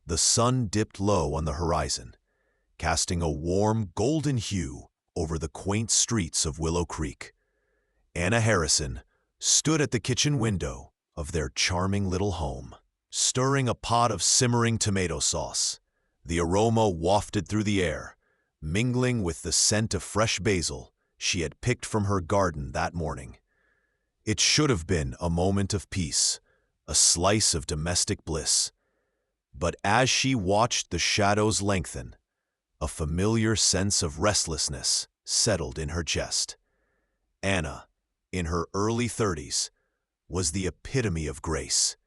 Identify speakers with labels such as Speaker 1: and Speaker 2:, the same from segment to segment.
Speaker 1: The sun dipped low on the horizon, casting a warm golden hue over the quaint streets of Willow Creek. Anna Harrison stood at the kitchen window of their charming little home, stirring a pot of simmering tomato sauce. The aroma wafted through the air, mingling with the scent of fresh basil she had picked from her garden that morning. It should have been a moment of peace, a slice of domestic bliss. But as she watched the shadows lengthen, a familiar sense of restlessness settled in her chest. Anna, in her early 30s, was the epitome of grace.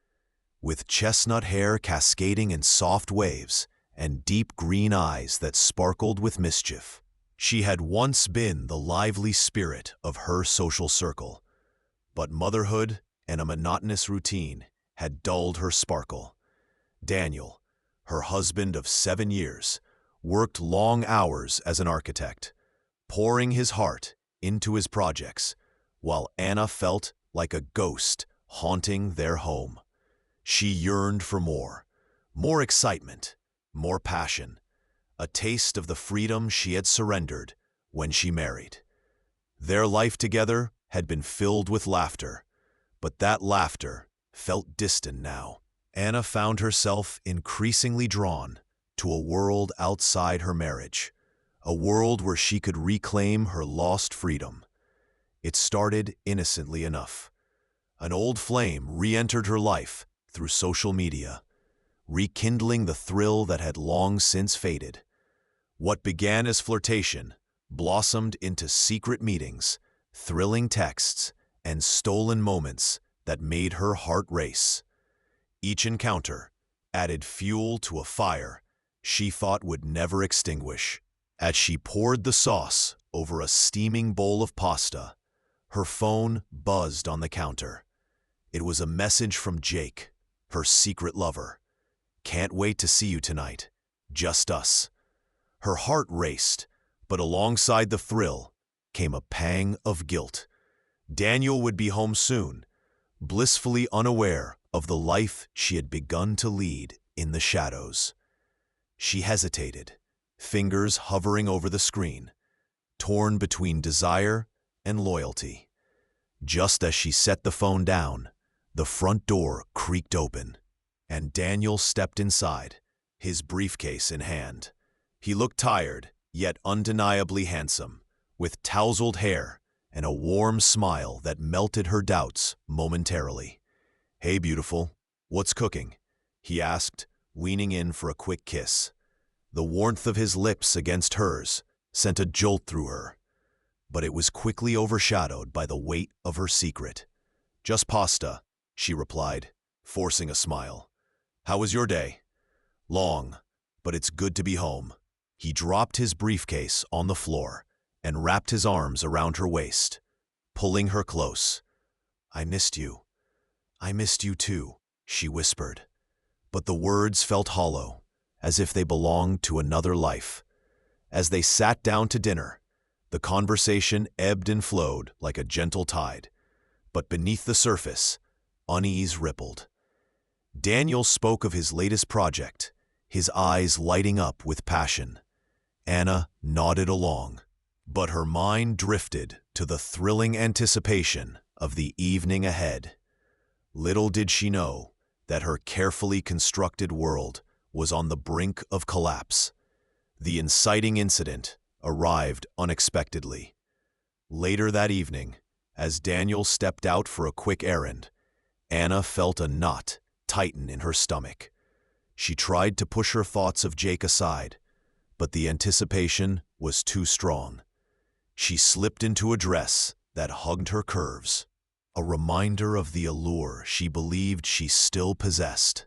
Speaker 1: With chestnut hair cascading in soft waves and deep green eyes that sparkled with mischief, she had once been the lively spirit of her social circle. But motherhood and a monotonous routine had dulled her sparkle. Daniel, her husband of 7 years, worked long hours as an architect, pouring his heart into his projects, while Anna felt like a ghost haunting their home. She yearned for more excitement, more passion, a taste of the freedom she had surrendered when she married. Their life together had been filled with laughter, but that laughter felt distant now. Anna found herself increasingly drawn to a world outside her marriage, a world where she could reclaim her lost freedom. It started innocently enough. An old flame re-entered her life through social media, rekindling the thrill that had long since faded. What began as flirtation blossomed into secret meetings, thrilling texts, and stolen moments that made her heart race. Each encounter added fuel to a fire she thought would never extinguish. As she poured the sauce over a steaming bowl of pasta, her phone buzzed on the counter. It was a message from Jake, her secret lover. "Can't wait to see you tonight. Just us." Her heart raced, but alongside the thrill came a pang of guilt. Daniel would be home soon, blissfully unaware of the life she had begun to lead in the shadows. She hesitated, fingers hovering over the screen, torn between desire and loyalty. Just as she set the phone down, the front door creaked open, and Daniel stepped inside, his briefcase in hand. He looked tired, yet undeniably handsome, with tousled hair and a warm smile that melted her doubts momentarily. "Hey, beautiful, what's cooking?" he asked, leaning in for a quick kiss. The warmth of his lips against hers sent a jolt through her, but it was quickly overshadowed by the weight of her secret. "Just pasta," she replied, forcing a smile. "How was your day?" "Long, but it's good to be home." He dropped his briefcase on the floor and wrapped his arms around her waist, pulling her close. "I missed you." "I missed you too," she whispered. But the words felt hollow, as if they belonged to another life. As they sat down to dinner, the conversation ebbed and flowed like a gentle tide, but beneath the surface, unease rippled. Daniel spoke of his latest project, his eyes lighting up with passion. Anna nodded along, but her mind drifted to the thrilling anticipation of the evening ahead. Little did she know that her carefully constructed world was on the brink of collapse. The inciting incident arrived unexpectedly. Later that evening, as Daniel stepped out for a quick errand, Anna felt a knot tighten in her stomach. She tried to push her thoughts of Jake aside, but the anticipation was too strong. She slipped into a dress that hugged her curves, a reminder of the allure she believed she still possessed.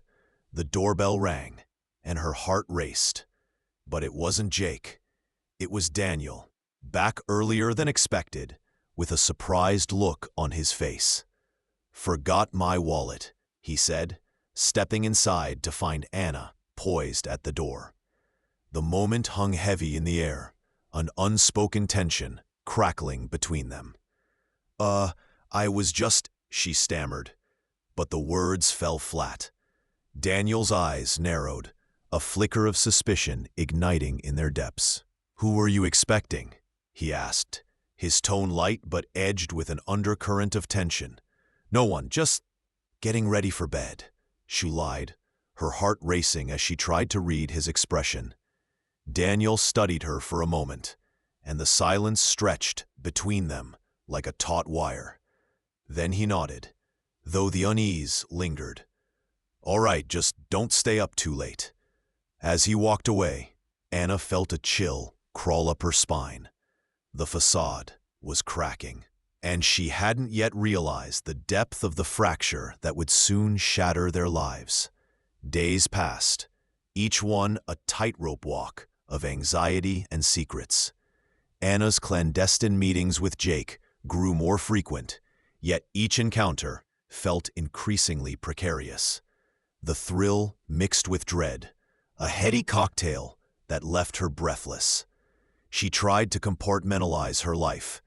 Speaker 1: The doorbell rang, and her heart raced. But it wasn't Jake. It was Daniel, back earlier than expected, with a surprised look on his face. "Forgot my wallet," he said, stepping inside to find Anna poised at the door. The moment hung heavy in the air, an unspoken tension crackling between them. I was just," she stammered, but the words fell flat. Daniel's eyes narrowed, a flicker of suspicion igniting in their depths. "Who were you expecting?" he asked, his tone light but edged with an undercurrent of tension. "No one, just getting ready for bed," she lied, her heart racing as she tried to read his expression. Daniel studied her for a moment, and the silence stretched between them like a taut wire. Then he nodded, though the unease lingered. "All right, just don't stay up too late." As he walked away, Anna felt a chill crawl up her spine. The facade was cracking, and she hadn't yet realized the depth of the fracture that would soon shatter their lives. Days passed, each one a tightrope walk of anxiety and secrets. Anna's clandestine meetings with Jake grew more frequent, yet each encounter felt increasingly precarious. The thrill mixed with dread, a heady cocktail that left her breathless. She tried to compartmentalize her life,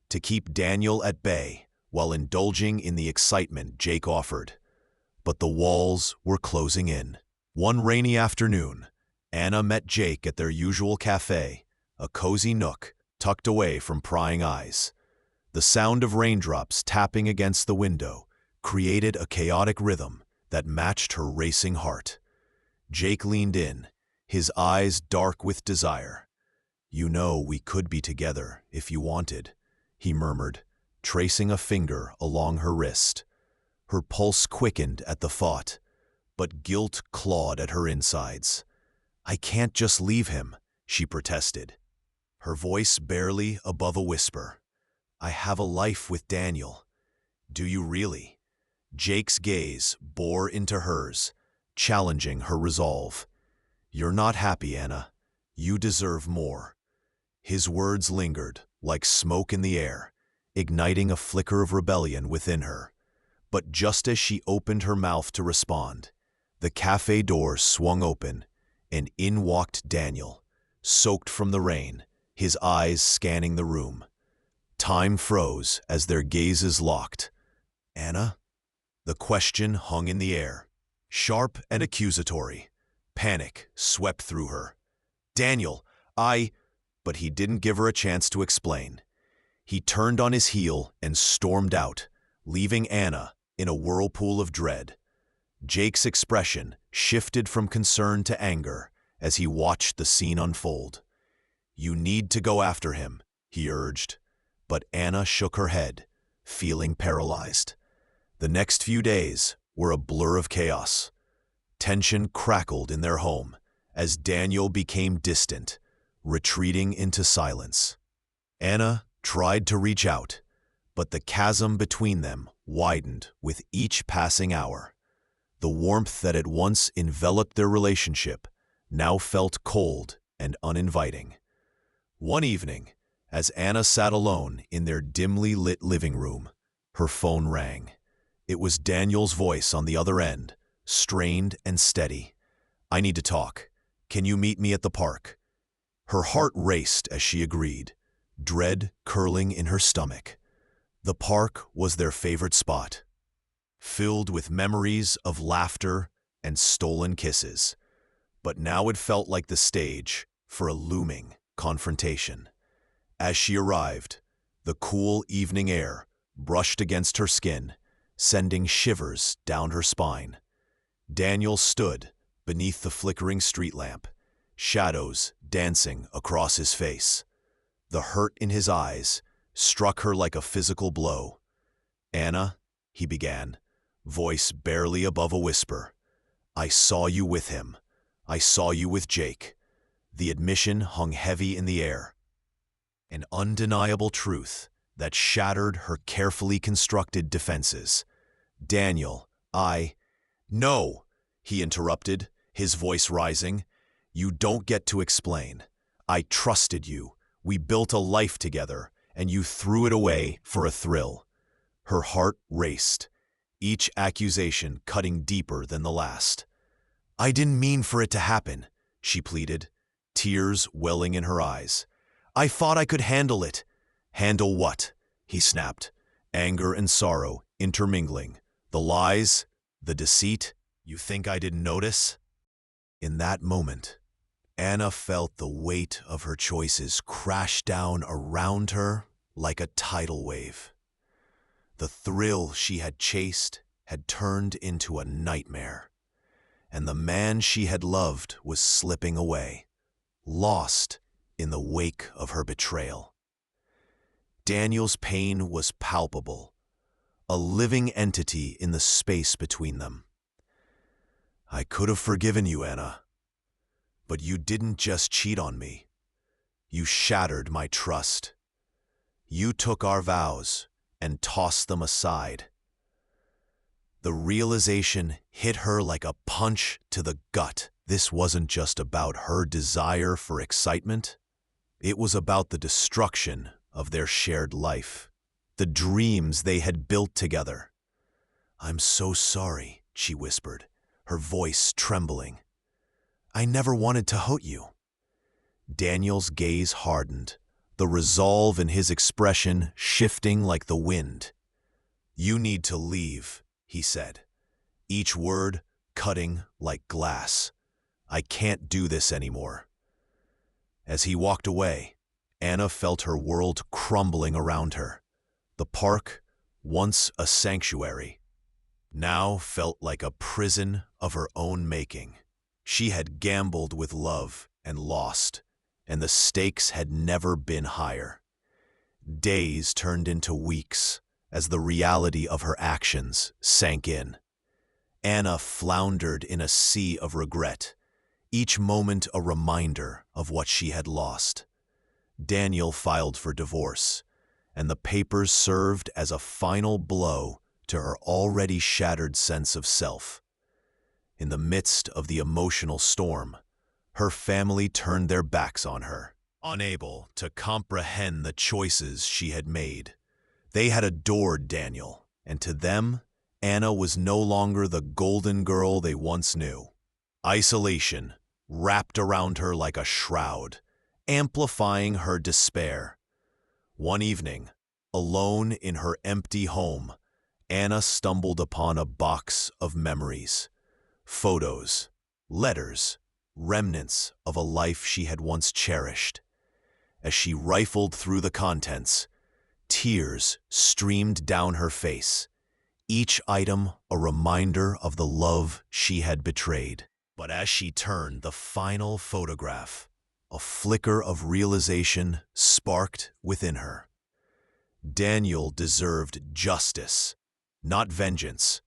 Speaker 1: to keep Daniel at bay while indulging in the excitement Jake offered. But the walls were closing in. One rainy afternoon, Anna met Jake at their usual cafe, a cozy nook tucked away from prying eyes. The sound of raindrops tapping against the window created a chaotic rhythm that matched her racing heart. Jake leaned in, his eyes dark with desire. "You know we could be together if you wanted," he murmured, tracing a finger along her wrist. Her pulse quickened at the thought, but guilt clawed at her insides. "I can't just leave him," she protested, her voice barely above a whisper. "I have a life with Daniel." "Do you really?" Jake's gaze bore into hers, challenging her resolve. "You're not happy, Anna. You deserve more." His words lingered like smoke in the air, igniting a flicker of rebellion within her. But just as she opened her mouth to respond, the cafe door swung open, and in walked Daniel, soaked from the rain, his eyes scanning the room. Time froze as their gazes locked. "Anna?" The question hung in the air, sharp and accusatory. Panic swept through her. "Daniel, But he didn't give her a chance to explain. He turned on his heel and stormed out, leaving Anna in a whirlpool of dread. Jake's expression shifted from concern to anger as he watched the scene unfold. "You need to go after him," he urged, but Anna shook her head, feeling paralyzed. The next few days were a blur of chaos. Tension crackled in their home as Daniel became distant, retreating into silence. Anna tried to reach out, but the chasm between them widened with each passing hour. The warmth that had once enveloped their relationship now felt cold and uninviting. One evening, as Anna sat alone in their dimly lit living room, her phone rang. It was Daniel's voice on the other end, strained and steady. "I need to talk. Can you meet me at the park?" Her heart raced as she agreed, dread curling in her stomach. The park was their favorite spot, filled with memories of laughter and stolen kisses. But now it felt like the stage for a looming confrontation. As she arrived, the cool evening air brushed against her skin, sending shivers down her spine. Daniel stood beneath the flickering street lamp, shadows dancing across his face. The hurt in his eyes struck her like a physical blow. "Anna," he began, voice barely above a whisper, "I saw you with him. I saw you with Jake." The admission hung heavy in the air, an undeniable truth that shattered her carefully constructed defenses. "Daniel, No," he interrupted, his voice rising. "You don't get to explain. I trusted you. We built a life together, and you threw it away for a thrill." Her heart raced, each accusation cutting deeper than the last. "I didn't mean for it to happen," she pleaded, tears welling in her eyes. "I thought I could handle it." "Handle what?" he snapped, anger and sorrow intermingling. "The lies? The deceit? You think I didn't notice?" In that moment, Anna felt the weight of her choices crash down around her like a tidal wave. The thrill she had chased had turned into a nightmare, and the man she had loved was slipping away, lost in the wake of her betrayal. Daniel's pain was palpable, a living entity in the space between them. "I could have forgiven you, Anna, but you didn't just cheat on me. You shattered my trust. You took our vows and tossed them aside." The realization hit her like a punch to the gut. This wasn't just about her desire for excitement. It was about the destruction of their shared life, the dreams they had built together. "I'm so sorry," she whispered, her voice trembling. "I never wanted to hurt you." Daniel's gaze hardened, the resolve in his expression shifting like the wind. "You need to leave," he said, each word cutting like glass. "I can't do this anymore." As he walked away, Anna felt her world crumbling around her. The park, once a sanctuary, now felt like a prison of her own making. She had gambled with love and lost, and the stakes had never been higher. Days turned into weeks as the reality of her actions sank in. Anna floundered in a sea of regret, each moment a reminder of what she had lost. Daniel filed for divorce, and the papers served as a final blow to her already shattered sense of self. In the midst of the emotional storm, her family turned their backs on her, unable to comprehend the choices she had made. They had adored Daniel, and to them, Anna was no longer the golden girl they once knew. Isolation wrapped around her like a shroud, amplifying her despair. One evening, alone in her empty home, Anna stumbled upon a box of memories, photos, letters, remnants of a life she had once cherished. As she rifled through the contents, tears streamed down her face, each item a reminder of the love she had betrayed. But as she turned the final photograph, a flicker of realization sparked within her. Daniel deserved justice, not vengeance,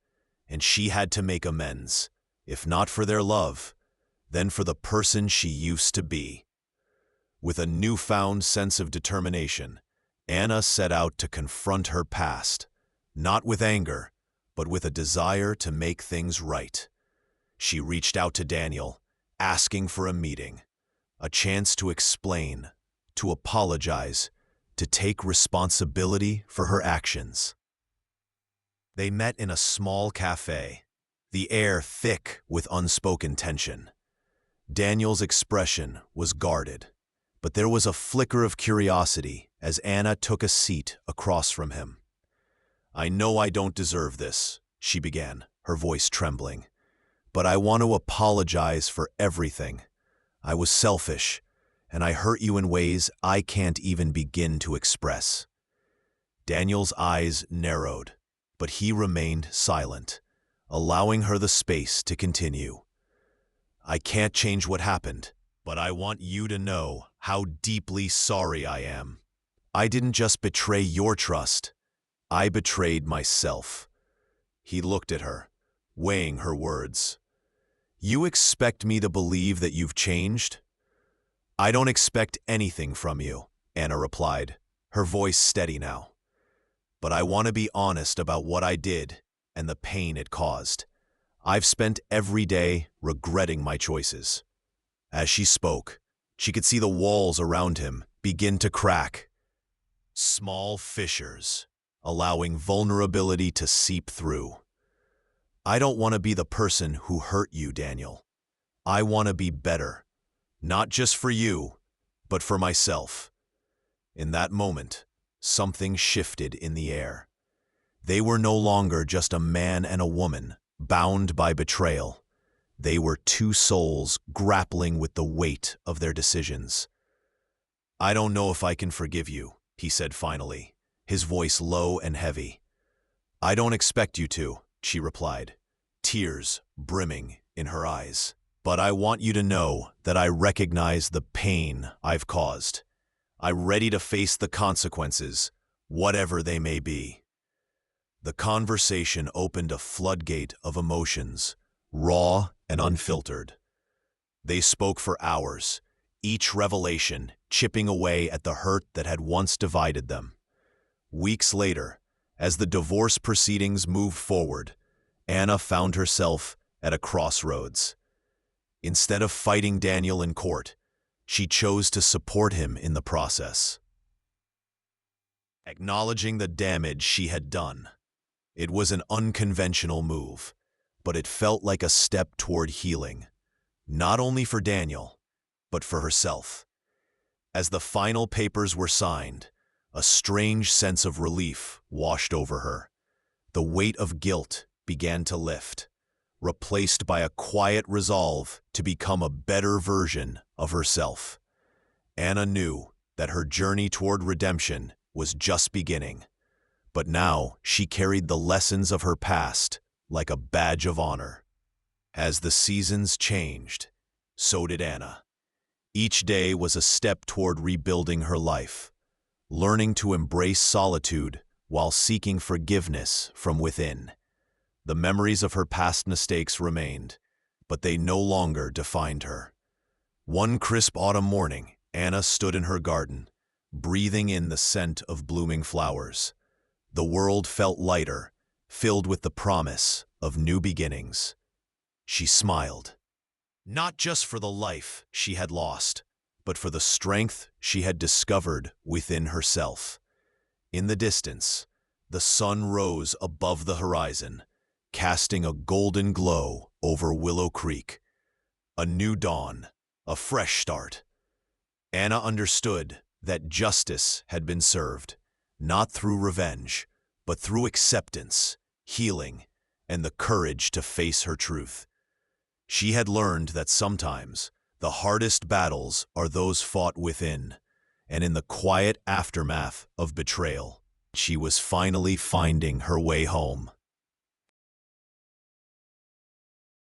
Speaker 1: and she had to make amends, if not for their love, then for the person she used to be. With a newfound sense of determination, Anna set out to confront her past, not with anger, but with a desire to make things right. She reached out to Daniel, asking for a meeting, a chance to explain, to apologize, to take responsibility for her actions. They met in a small cafe, the air thick with unspoken tension. Daniel's expression was guarded, but there was a flicker of curiosity as Anna took a seat across from him. "I know I don't deserve this," she began, her voice trembling, "but I want to apologize for everything. I was selfish, and I hurt you in ways I can't even begin to express." Daniel's eyes narrowed, but he remained silent, allowing her the space to continue. "I can't change what happened, but I want you to know how deeply sorry I am. I didn't just betray your trust, I betrayed myself." He looked at her, weighing her words. "You expect me to believe that you've changed?" "I don't expect anything from you," Anna replied, her voice steady now. "But I want to be honest about what I did and the pain it caused. I've spent every day regretting my choices." As she spoke, she could see the walls around him begin to crack. Small fissures, allowing vulnerability to seep through. "I don't want to be the person who hurt you, Daniel. I want to be better, not just for you, but for myself." In that moment, something shifted in the air. They were no longer just a man and a woman, bound by betrayal. They were two souls grappling with the weight of their decisions. "I don't know if I can forgive you," he said finally, his voice low and heavy. "I don't expect you to," she replied, tears brimming in her eyes. "But I want you to know that I recognize the pain I've caused. I'm ready to face the consequences, whatever they may be." The conversation opened a floodgate of emotions, raw and unfiltered. They spoke for hours, each revelation chipping away at the hurt that had once divided them. Weeks later, as the divorce proceedings moved forward, Anna found herself at a crossroads. Instead of fighting Daniel in court, she chose to support him in the process. Acknowledging the damage she had done. It was an unconventional move, but it felt like a step toward healing, not only for Daniel, but for herself. As the final papers were signed, a strange sense of relief washed over her. The weight of guilt began to lift, replaced by a quiet resolve to become a better version of herself. Anna knew that her journey toward redemption was just beginning, but now she carried the lessons of her past like a badge of honor. As the seasons changed, so did Anna. Each day was a step toward rebuilding her life, learning to embrace solitude while seeking forgiveness from within. The memories of her past mistakes remained, but they no longer defined her. One crisp autumn morning, Anna stood in her garden, breathing in the scent of blooming flowers. The world felt lighter, filled with the promise of new beginnings. She smiled, not just for the life she had lost, but for the strength she had discovered within herself. In the distance, the sun rose above the horizon, casting a golden glow over Willow Creek. A new dawn, a fresh start. Anna understood that justice had been served, not through revenge, but through acceptance, healing, and the courage to face her truth. She had learned that sometimes the hardest battles are those fought within, and in the quiet aftermath of betrayal, she was finally finding her way home.